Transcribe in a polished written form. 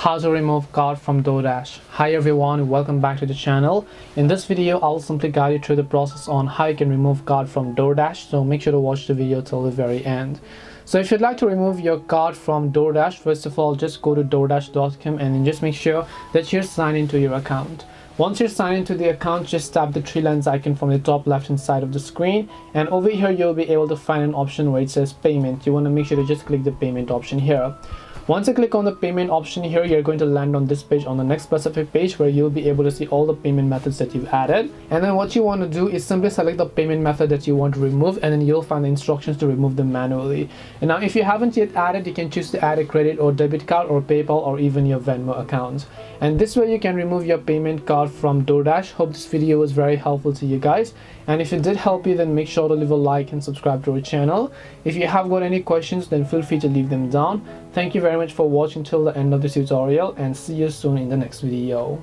How to remove card from Doordash. Hi everyone, welcome back to the channel. In this video I'll simply guide you through the process on how you can remove card from Doordash, so make sure to watch the video till the very end. So if you'd like to remove your card from Doordash, first of all just go to doordash.com and then just make sure that you're signed into your account. Once you're signed into the account, just tap the three lines icon from the top left hand side of the screen, and over here you'll be able to find an option where it says payment. You want to make sure to just click the payment option here. Once you click on the payment option here, you're going to land on this page, on the next specific page, where you'll be able to see all the payment methods that you've added. And then what you want to do is simply select the payment method that you want to remove, and then you'll find the instructions to remove them manually. And now if you haven't yet added, you can choose to add a credit or debit card or PayPal or even your Venmo account. And this way you can remove your payment card from Doordash. Hope this video was very helpful to you guys, and if it did help you, then make sure to leave a like and subscribe to our channel. If you have got any questions, then feel free to leave them down. Thank you very much for watching till the end of this tutorial, and see you soon in the next video.